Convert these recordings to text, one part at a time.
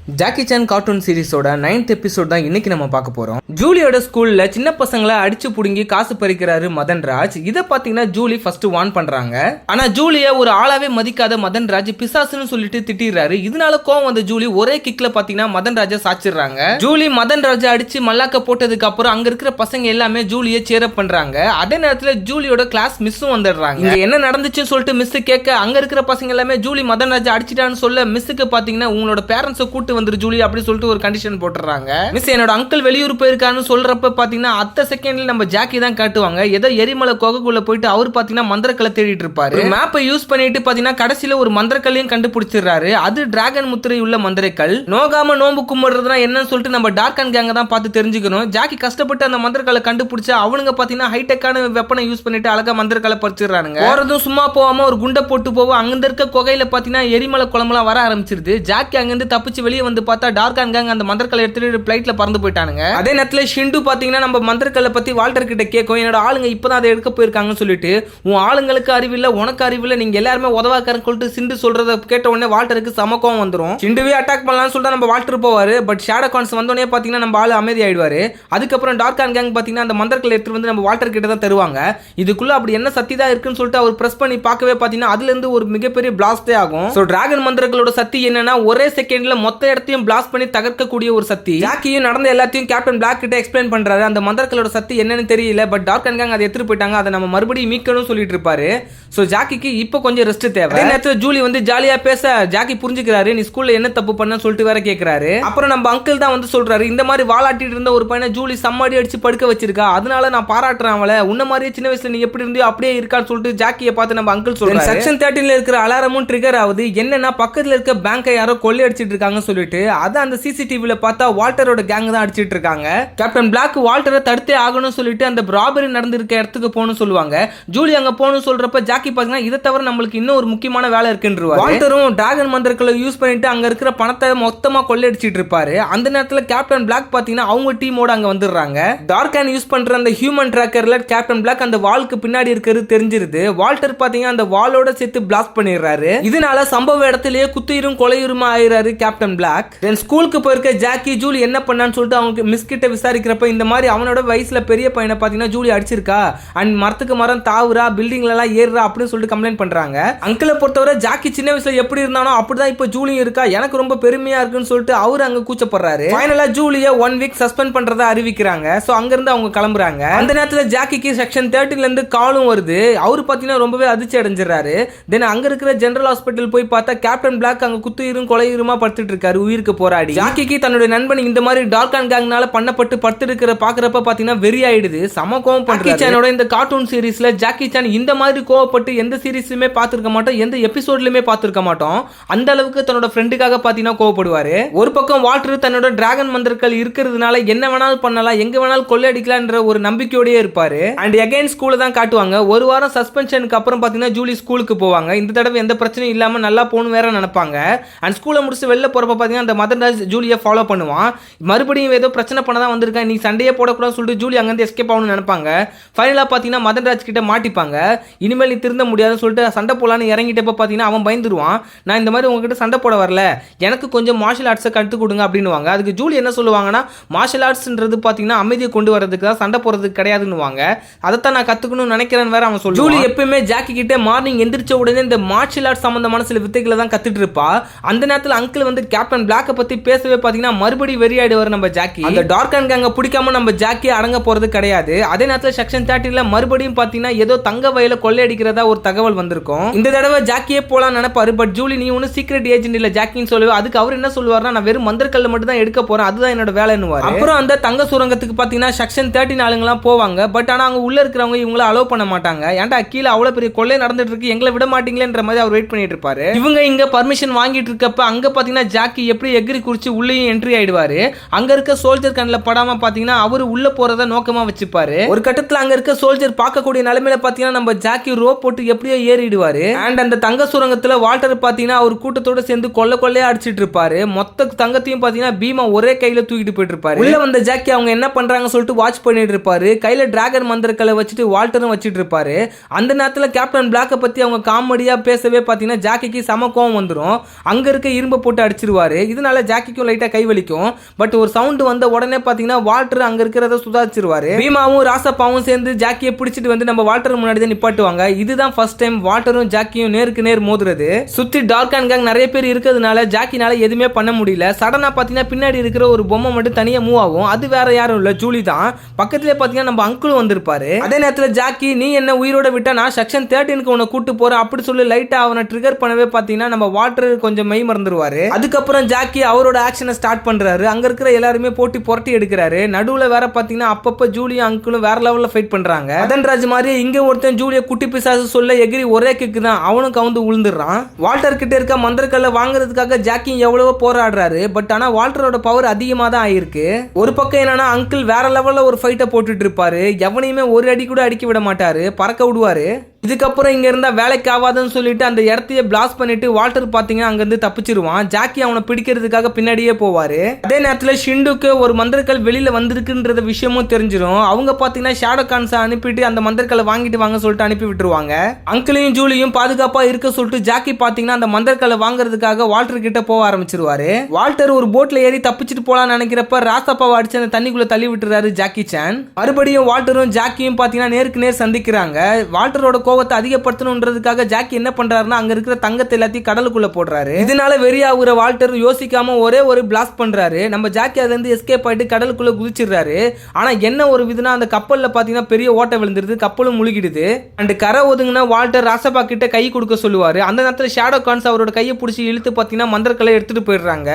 Jackie Chan cartoon சீரிஸோட 9th episode தான் இன்னைக்கு நம்ம பார்க்க போறோம். ஜூலியோட ஸ்கூல்ல சின்ன பசங்களை அடிச்சு புடுங்கி காசு பறிக்கிறாரு மதன்ராஜ். இதை பாத்தீங்கன்னா ஜூலி ஃபர்ஸ்ட் வார்ன் பண்றாங்க. ஆனா ஜூலிய ஒரு ஆளாவே மதிக்காத மதன்ராஜ் பிசாசுன்னு சொல்லிட்டு திட்டிடுறாரு. இதனால கோவம் வந்த ஜூலி ஒரே கிக்ல பாத்தீங்கன்னா மதன்ராஜை சாச்சிடுறாங்க. ஜூலி மதன்ராஜை அடிச்சு மல்லாக்க போட்டதுக்கு அப்புறம் அங்க இருக்கிற பசங்க எல்லாமே ஜூலியை சேரப் பண்றாங்க. அதே நேரத்துல ஜூலியோட கிளாஸ் மிஸ்ஸும் வந்துடுறாங்க. இங்க என்ன நடந்துச்சுன்னு சொல்லிட்டு மிஸ் கேட்க அங்க இருக்கிற பசங்க எல்லாமே ஜூலி மதன்ராஜை அடிச்சிட்டான்னு சொல்ல மிஸ்ஸுக்கு பாத்தீங்கன்னா உங்களோட பேரண்ட்ஸை கூட்டு வந்துரு ஜூலி அப்படி சொல்லிட்டு ஒரு கண்டிஷன் போட்டுறாங்க. மிஸ் என்னோட அங்கிள் வெளியூர் போயிருக்கான்னு சொல்றப்ப பாத்தீங்கன்னா அத்த செகண்ட்ல நம்ம ஜாக்கி தான் காட்டுவாங்க. ஏதோ எரிமலை குகைக்குள்ள போயிட்டு அவர் பாத்தீங்கன்னா மந்திரக்கலை தேடிட்டு இருப்பாரு. மேப்பை யூஸ் பண்ணிட்டு பாத்தீங்கன்னா கடைசியில ஒரு மந்திரக்கல்லையும் கண்டுபிடிச்சிடுறாரு. அது டிராகன் முத்திரை உள்ள மந்திரக்கல். நோகாம நோம்பு கும்பிடுறதுனா என்னன்னு சொல்லிட்டு நம்ம டார்க் அண்ட் கேங்க தான் பார்த்து தெரிஞ்சுக்கணும். ஜாக்கி கஷ்டப்பட்டு அந்த மந்திரக்கலை கண்டுபிடிச்சா அவனுங்க பாத்தீங்கன்னா ஹைடெக்கான வெப்பனை யூஸ் பண்ணிட்டு அழகா மந்திரக்கலை பறிச்சிடுறானுங்க. போறதும் சும்மா போகாம ஒரு குண்டை போட்டு போவோம். அங்கிருந்து இருக்க குகையில பாத்தீங்கன்னா எரிமலை குளம்லாம் வர ஆரம்பிச்சிருது. ஜாக்கி அங்கிருந்து தப்பிச்சு வெளியே வந்து பார்த்தா டார்க் அண்ட் கேங் அந்த மந்திரக்கலை எடுத்துட்டு பிளைட்ல பறந்து போயிட்டானுங்க. அதே நேரத்துல ஷிண்டு பாத்தீங்கன்னா நம்ம மந்திரக்கல்லை பத்தி வால்டர் கிட்ட கேட்கும். என்னோட ஆளுங்க இப்பதான் அதை எடுக்க போயிருக்காங்கன்னு சொல்லிட்டு உன் ஆளுங்களுக்கு அறிவில்லை உனக்கு அறிவில்லை நீங்க எல்லாருமே உதவாக்காரன்னு சொல்லிட்டு சிண்டு சொல்றத கேட்ட உடனே வால்டருக்கு சமக்கம் வந்துடும். ஷிண்டுவே அட்டாக் பண்ணலாம்னு சொல்லிட்டு நம்ம வால்டர் போவாரு. பட் ஷேடோ கான்ஸ் வந்தோடனே பாத்தீங்கன்னா நம்ம ஆளு அமைதி ஆயிடுவாரு. அதுக்கப்புறம் டார்க் அண்ட் கேங் பாத்தீங்கன்னா அந்த மந்திரக்கல்லை எடுத்து வந்து நம்ம வால்டர் கிட்ட தான் தருவாங்க. இதுக்குள்ள அப்படி என்ன சக்தி தான் இருக்குன்னு சொல்லிட்டு அவர் பிரஸ் பண்ணி பார்க்கவே பாத்தீங்கன்னா அதுல இருந்து ஒரு மிகப்பெரிய பிளாஸ்டே ஆகும். சோ டிராகன் மந்திரங்களோட சக்தி என்னன்னா ஒரே செகண்ட்ல மொத்த இடத்தையும் பிளாஸ்ட் பண்ணி தகர்க்கக்கூடிய ஒரு சக்தி. ஜாக்கியும் நடந்த எல்லாத்தையும் கேப்டன் பிளாக் கிட்ட எக்ஸ்பிளைன் பண்றாரு. அந்த மந்திரங்களோட சக்தி என்னன்னு தெரியல. பட் டார்க் அண்ட் கேங் அதை எடுத்துட்டு போயிட்டாங்க. அதை நம்ம மறுபடியும் மீட்கணும் சொல்லிட்டு இருப்பாரு. சோ ஜாக்கிக்கு இப்போ கொஞ்சம் ரெஸ்ட் தேவை. அதே நேரத்துல ஜூலி வந்து ஜாலியா பேச ஜாக்கி புரிஞ்சுக்கிறாரு. நீ ஸ்கூல்ல என்ன தப்பு பண்ண சொல்லிட்டு வேற கேக்குறாரு. அப்புறம் நம்ம அங்கிள் தான் வந்து சொல்றாரு இந்த மாதிரி வாலாட்டிட்டு இருந்த ஒரு பையனை ஜூலி சம்மாடி அடிச்சு படுக்க வச்சிருக்கா. அதனால நான் பாராட்டுறேன் அவளை. உன்ன மாதிரியே சின்ன வயசுல நீ எப்படி இருந்தியோ அப்படியே இருக்கான்னு சொல்லிட்டு ஜாக்கியை பார்த்து நம்ம அங்கிள் சொல்றாரு. செக்ஷன் 13ல இருக்கிற அலாரமும் ட்ரிகர் ஆகுது. என்னன்னா பக்கத்துல இருக்க பேங்கை யாரோ கொள்ளை அடிச்சிட்டு இருக்காங்கன்னு சொல்லிட்டு அதை அந்த சிசிடிவில பார்த்தா வால்டரோட கேங் தான் அடிச்சிட்டு இருக்காங்க. கேப்டன் பிளாக் வால்டரை தடுத்தே ஆகணும்னு சொல்லிட்டு அந்த ராபரி நடந்திருக்க இடத்துக்கு போகணும்னு சொல்லுவாங்க. ஜூலி அங்க போகணும்னு சொல்றப்ப ஜாக்கி பாத்தீங்கன்னா இதை தவிர நம்மளுக்கு இன்னும் ஒரு முக்கியமான வேலை இருக்குன்றாரு. வால்டரும் டிராகன் மந்திரங்களை யூஸ் பண்ணிட்டு அங்க இருக்கிற பணத்தை மொத்தமா கொள்ளையடிச்சிட்டு இருப்பாரு. அந்த நேரத்துல கேப்டன் பிளாக் பாத்தீங்கன்னா அவங்க டீமோட அங்க வந்துடுறாங்க. டார்க் அண்ட் யூஸ் பண்ற அந்த ஹியூமன் டிராக்கர்ல கேப்டன் பிளாக் அந்த வாலுக்கு பின்னாடி இருக்கிறது தெரிஞ்சிருது. வால்டர் பாத்தீங்கன்னா அந்த வாலோட சேர்த்து பிளாஸ்ட் பண்ணிடுறாரு. இதனால சம்பவ இடத்திலேயே குத்துயிரும் கொலையுருமா ஆயிராரு கேப்டன் பிளாக். தென் ஸ்கூலுக்கு போயிருக்க ஜாக்கி ஜூலி என்ன பண்ணான்னு சொல்லிட்டு அவங்க மிஸ் கிட்ட விசாரிக்கிறப்ப இந்த மாதிரி அவனோட வயசுல பெரிய பையனை பாத்தீங்கன்னா ஜூலி அடிச்சிருக்கா அண்ட் மரத்துக்கு மரம் தாவுரா பில்டிங்ல எல்லாம் ஏறுறா அப்படின்னு சொல்லிட்டு கம்ப்ளைண்ட் பண்றாங்க. அங்கிளை பொறுத்தவரை ஜாக்கி சின்ன வயசுல எப்படி இருந்தானோ அப்படிதான் இப்ப ஜூலியும் இருக்கா எனக்கு ரொம்ப பெருமையா இருக்குன்னு சொல்லிட்டு அவரு அங்க கூச்சப்படுறாரு. ஃபைனலா ஜூலியை 1 வீக் சஸ்பெண்ட் பண்றதா அறிவிக்கிறாங்க. சோ அங்க இருந்து அவங்க கிளம்புறாங்க. அந்த நேரத்துல ஜாக்கிக்கு செக்ஷன் 13ல இருந்து காலும் வருது. அவரு பாத்தீங்கன்னா ரொம்பவே அதிர்ச்சி அடைஞ்சிடறாரு. தென் அங்க இருக்கிற ஜெனரல் ஹாஸ்பிட்டல் போய் பார்த்தா கேப்டன் பிளாக் அங்க குத்துயிரும் கொலையுருமா படுத்துட்டு இருக்காரு உயிருக்கு போராடி. ஜாக்கிக்கு தன்னுடைய நண்பன் இந்த மாதிரி டார்க் அண்ட் கேங்னால பண்ணப்பட்டு படுத்திருக்கிற பாக்குறப்ப பாத்தீங்கன்னா வெறி ஆயிடுது. சம கோவம் பண்றாரு. ஜாக்கி சானோட இந்த கார்ட்டூன் சீரிஸ்ல ஜாக்கி சான் இந்த மாதிரி கோவப்பட்டு எந்த சீரிஸ்லயுமே பார்த்திருக்க மாட்டோம், எந்த எபிசோட்லயுமே பார்த்திருக்க மாட்டோம். அந்த அளவுக்கு தன்னோட ஃப்ரெண்டுக்காக பாத்தீங்கன்னா கோவப்படுவாரு. ஒரு பக்கம் வால்டர் தன்னோட டிராகன் மந்திரங்கள் இருக்கிறதுனால என்ன வேணாலும் பண்ணலாம் எங்க வேணாலும் கொள்ளையடிக்கலாம்ன்ற ஒரு நம்பிக்கையோடயே இருப்பாரு. அண்ட் அகைன் ஸ்கூல்ல தான் காட்டுவாங்க. ஒரு வாரம் சஸ்பென்ஷனுக்கு அப்புறம் பாத்தீங்கன்னா ஜூலி ஸ்கூலுக்கு போவாங்க. இந்த தடவை எந்த பிரச்சனையும் இல்லாம நல்லா போகணும் வேற நினைப்பாங்க. அண்ட் ஸ்கூலை முடிச்சு வெளில போறப்ப பாத்தீங்கன்னா அந்த மதன்ராஜ் ஜூலியை ஃபாலோ பண்ணுவான். மறுபடியும் ஏதோ பிரச்சனை பண்ணதான் வந்திருக்கேன் நீ சண்டையே போடக்கூடாதுன்னு சொல்லிட்டு ஜூலி அங்கிருந்து எஸ்கேப் ஆகணும்னு நினைப்பாங்க. ஃபைனலா பாத்தீங்கன்னா மதன்ராஜ் கிட்ட மாட்டிப்பாங்க. இனிமேல் நீ திருந்த முடியாதுன்னு சொல்லிட்டு சண்டை போலான்னு இறங்கிட்டப்ப பாத்தீங்கன்னா அவன் பயந்துருவான். நான் இந்த மாதிரி உங்ககிட்ட சண்டை போட வரல எனக்கு கொஞ்சம் மார்ஷல் ஆர்ட்ஸை கற்றுக் கொடுங்க அப்படின்னுவாங்க. அதுக்கு ஜூலி என்ன சொல்லுவாங்கன்னா மார்ஷல் ஆர்ட்ஸ்ன்றது பாத்தீங்கன்னா அமைதியை கொண்டு வரதுக்கு தான் சண்டை போறதுக்கு கிடையாதுன்னுவாங்க. அதைத்தான் நான் கத்துக்கணும்னு நினைக்கிறேன் வேற அவன் சொல்லுவான். ஜூலி எப்பயுமே ஜாக்கி கிட்ட மார்னிங் எந்திரிச்ச உடனே இந்த மார்ஷல் ஆர்ட்ஸ் சம்பந்தமான சில வித்தைகளை தான் கத்துட்டு இருப்பா. அந்த நேரத்தில் அங்கிள் வந்து கேப்டன் பிளாக்கை பத்தி பேசவே பாத்தீங்கன்னா மறுபடியும் வெறியாயிடுவார் நம்ம ஜாக்கி. அந்த டார்க் அண்ட் கேங்க பிடிக்காம நம்ம ஜாக்கி அடங்க போறது கிடையாது. அதே நேரத்துல செக்ஷன் 13ல மறுபடியும் பாத்தீங்கன்னா ஏதோ தங்க வயல கொள்ளையடிக்கிறதா ஒரு தகவல் வந்திருக்கும். இந்த தடவை ஜாக்கியே போலாம் நினைப்பாரு. பட் ஜூலி நீ ஒன்னும் சீக்ரெட் ஏஜென்ட் இல்ல ஜாக்கின்னு சொல்லுவா. அதுக்கு அவர் என்ன சொல்லுவாருன்னா நான் வெறும் மந்திரக்கல்ல மட்டும் தான் எடுக்க போறேன் அதுதான் என்னோட வேலைன்னுவாரு. அப்புறம் அந்த தங்க சுரங்கத்துக்கு பாத்தீங்கன்னா செக்ஷன் 13 ஆளுங்கலாம் போவாங்க. பட் ஆனா அவங்க உள்ள இருக்கிறவங்க இவங்கள அலோவ் பண்ண மாட்டாங்க. ஏன்டா கீழே அவ்வளவு பெரிய கொள்ளை நடந்துட்டு இருக்கு எங்களை விட மாட்டீங்களேன்ற மாதிரி அவர் வெயிட் பண்ணிட்டு இருப்பாரு. இவங்க இங்க பர்மிஷன் வாங்கிட்டு இருக்கப்ப அங்க பாத்தீங்கன்னா ஜாக்கி எப்படி எகிரி குறிச்சு உள்ளேயும் என்ட்ரி ஆயிடுவாரு. அங்க இருக்க சோல்ஜர் கண்ணில் படாம பாத்தீங்கன்னா அவரு உள்ள போறத நோக்கமா வச்சுப்பாரு. ஒரு கட்டத்துல அங்க இருக்க சோல்ஜர் பார்க்கக்கூடிய நிலைமையில பாத்தீங்கன்னா நம்ம ஜாக்கி ரோப் போட்டு எப்படியோ ஏறிடுவாரு. அண்ட் அந்த தங்க சுரங்கத்துல வால்டர் பாத்தீங்கன்னா அவர் கூட்டத்தோட சேர்ந்து கொள்ளையா அடிச்சிட்டு இருப்பாரு. மொத்த தங்கத்தையும் பாத்தீங்கன்னா பீமா ஒரே கையில தூக்கிட்டு போயிட்டு இருப்பாரு. உள்ள வந்த ஜாக்கி அவங்க என்ன பண்றாங்க சொல்லிட்டு வாட்ச் பண்ணிட்டு இருப்பாரு. கையில டிராகன் மந்திரக்கலை வச்சுட்டு வால்டரும் வச்சிட்டு இருப்பாரு. அந்த நேரத்துல கேப்டன் பிளாக்கை பத்தி அவங்க காமெடியா பேசவே பாத்தீங்கன்னா ஜாக்கிக்கு சம கோவம் வந்துடும். அங்க இருக்க இரும்பை போட்டு அடிச்சிருவாரு. பண்ணுவாரு. இதனால ஜாக்கிக்கும் லைட்டா கை வலிக்கும். பட் ஒரு சவுண்ட் வந்த உடனே பாத்தீங்கன்னா வால்டர் அங்க இருக்கிறத சுதாரிச்சிருவாரு. பீமாவும் ராசப்பாவும் சேர்ந்து ஜாக்கியை பிடிச்சிட்டு வந்து நம்ம வால்டர் முன்னாடி தான் நிப்பாட்டுவாங்க. இதுதான் ஃபர்ஸ்ட் டைம் வால்டரும் ஜாக்கியும் நேருக்கு நேர் மோதுறது. சுத்தி டார்க் அண்ட் கேங் நிறைய பேர் இருக்கிறதுனால ஜாக்கினால எதுவுமே பண்ண முடியல. சடனா பாத்தீங்கன்னா பின்னாடி இருக்கிற ஒரு பொம்மை மட்டும் தனியா மூவ் ஆகும். அது வேற யாரும் இல்ல, ஜூலி தான். பக்கத்திலே பாத்தீங்கன்னா நம்ம அங்கிளும் வந்திருப்பாரு. அதே நேரத்துல ஜாக்கி நீ என்ன உயிரோட விட்டா நான் செக்ஷன் 13க்கு உன்னை கூட்டு போறேன் அப்படி சொல்லி லைட்டா அவனை ட்ரிகர் பண்ணவே பாத்தீங்கன்னா நம்ம வால்டர் கொஞ்சம் மெய் மறந்துருவாரு. அதுக்கப்புறம் ஜாக்கி அவரோட ஆக்ஷனை ஸ்டார்ட் பண்றாரு. அங்க இருக்கிற எல்லாருமே போட்டி புரட்டி எடுக்கிறாரு. நடுவுல வேற பாத்தீங்கன்னா அப்பப்ப ஜூலியும் அங்கிளும் வேற லெவல்ல ஃபைட் பண்றாங்க. மதன்ராஜ் மாதிரியே இங்க ஒருத்தன் ஜூலிய குட்டி பிசாசு சொல்ல எகிரி ஒரே கிக்கு தான் அவனும் கவுந்து விழுந்துடுறான். வால்டர் கிட்ட இருக்க மந்திரக்கல்ல வாங்குறதுக்காக ஜாக்கி எவ்வளவோ போராடுறாரு. பட் ஆனா வால்டரோட பவர் அதிகமா தான் ஆயிருக்கு. ஒரு பக்கம் என்னன்னா அங்கிள் வேற லெவல்ல ஒரு ஃபைட்டை போட்டுட்டு இருப்பாரு. எவனையுமே ஒரு அடி கூட அடிக்க விட மாட்டாரு, பறக்க விடுவாரு. இதுக்கப்புறம் இங்க இருந்தா வேலைக்கு ஆகாதுன்னு சொல்லிட்டு அந்த இடத்தையே பிளாஸ்ட் பண்ணிட்டு வால்டர் பாத்தீங்கன்னா அங்க இருந்து தப்பிச்சிருவான். ஜாக்கி அவனை பிடிக்கிறதுக்காக பின்னாடியே போவாரு. அதே நேரத்துல ஷிண்டுக்கு ஒரு மந்திரக்கல் வெளியில வந்திருக்குன்ற விஷயமும் தெரிஞ்சிடும். அவங்க பாத்தீங்கன்னா ஷேடோ கான்ஸை அனுப்பிட்டு அந்த மந்திரக்கல்லை வாங்கிட்டு வாங்க சொல்லிட்டு அனுப்பி விட்டுருவாங்க. அங்கிளையும் ஜூலியும் பாதுகாப்பா இருக்க சொல்லிட்டு ஜாக்கி பாத்தீங்கன்னா அந்த மந்திரக்கல்லை வாங்குறதுக்காக வால்டர் கிட்ட போக ஆரம்பிச்சிருவாரு. வால்டர் ஒரு போட்ல ஏறி தப்பிச்சிட்டு போலான்னு நினைக்கிறப்ப ராஸ்தாப்பாவை அடிச்சு அந்த தண்ணிக்குள்ள தள்ளி விட்டுறாரு ஜாக்கி சான். மறுபடியும் வால்டரும் ஜாக்கியும் பாத்தீங்கன்னா நேருக்கு நேர் சந்திக்கிறாங்க. வால்டரோட கோவத்தை அதிகப்படுத்தணும்ன்றதுக்காக ஜாக்கி என்ன பண்றாருன்னா அங்க இருக்கிற தங்கத்தை எல்லாத்தையும் கடலுக்குள்ள போடுறாரு. இதனால வெறியாகுற வால்டர் யோசிக்காம ஒரே ஒரு பிளாஸ்ட் பண்றாரு. நம்ம ஜாக்கி அதுல இருந்து எஸ்கேப் ஆயிட்டு கடலுக்குள்ள குதிச்சிடுறாரு. ஆனா என்ன ஒரு விதனா அந்த கப்பல்ல பாத்தீங்கன்னா பெரிய ஓட்டை விழுந்துருது, கப்பலும் முழுகிடுது. அண்ட் கரை ஒதுங்கினா வால்டர் ராசப்பா கிட்ட கை கொடுக்க சொல்லுவாரு. அந்த நேரத்தில் ஷேடோ கான்ஸ் அவரோட கையை பிடிச்சி இழுத்து பாத்தீங்கன்னா மந்திரக்கலை எடுத்துட்டு போயிடுறாங்க.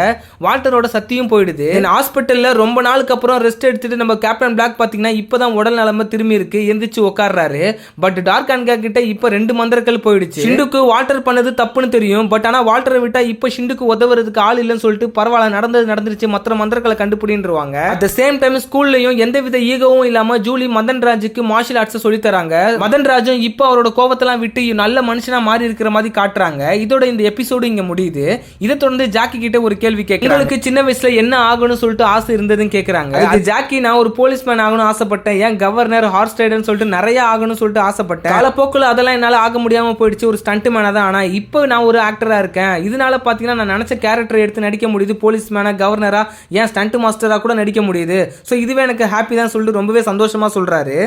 வால்டரோட சக்தியும் போயிடுது. ஹாஸ்பிட்டல்ல ரொம்ப நாளுக்கு அப்புறம் ரெஸ்ட் எடுத்துட்டு நம்ம கேப்டன் பிளாக் பாத்தீங்கன்னா இப்பதான் உடல் நலமா திரும்பி இருக்கு, எந்திரிச்சு உட்கார்றாரு. பட் டார்க் அண்ட் கிட்ட இப்ப 2 மந்திரக்கல் போயிடுச்சு. ஷிண்டுக்கு வால்டர் பண்ணது தப்புன்னு தெரியும். பட் ஆனா வால்டரை விட்டா இப்ப ஷிண்டுக்கு உதவுறதுக்கு ஆள் இல்லைன்னு சொல்லிட்டு பரவாயில்ல நடந்துருச்சு மற்ற மந்திரக்களை கண்டுபிடின்றுவாங்க. அட் த சேம் டைம் ஸ்கூல்லயும் எந்தவித ஈகவும் இல்லாம ஜூலி மதன்ராஜுக்கு மார்ஷல் ஆர்ட்ஸ் சொல்லி தராங்க. மதன்ராஜும் இப்ப அவரோட கோவத்தெல்லாம் விட்டு நல்ல மனுஷனா மாறி இருக்கிற மாதிரி காட்டுறாங்க. இதோட இந்த எபிசோடு இங்க முடியுது. இதை தொடர்ந்து ஜாக்கி கிட்ட ஒரு கேள்வி கேட்கறாங்க. சின்ன வயசுல என்ன ஆகணும்னு சொல்லிட்டு ஆசை இருந்ததுன்னு கேக்குறாங்க. ஜாக்கி நான் ஒரு போலீஸ்மேன் ஆகணும் ஆசைப்பட்டேன், ஏன் கவர்னர் ஹார்ஸ் ரைடர்னு சொல்லிட்டு நிறைய ஆகணும்னு சொல்லிட்டு ஆசைப்பட்டேன். காலப்போக்குல அதெல்லாம் என்னால ஆக முடியாம போயிடுச்சு, ஒரு ஸ்டண்ட் மேனா தான். ஆனா இப்போ நான் ஒரு ஆக்டரா இருக்கேன். இதனால பாத்தீங்கன்னா நான் நினைச்ச கேரக்டர் எடுத்து நடிக்க முடியுது, போலீஸ் மேனா கவர்னரா ஏன் ஸ்டண்ட் மாஸ்டரா கூட நடிக்க முடியுது. ஸோ இதுவே எனக்கு ஹாப்பி தான் சொல்லிட்டு ரொம்பவே சந்தோஷமா சொல்றாரு.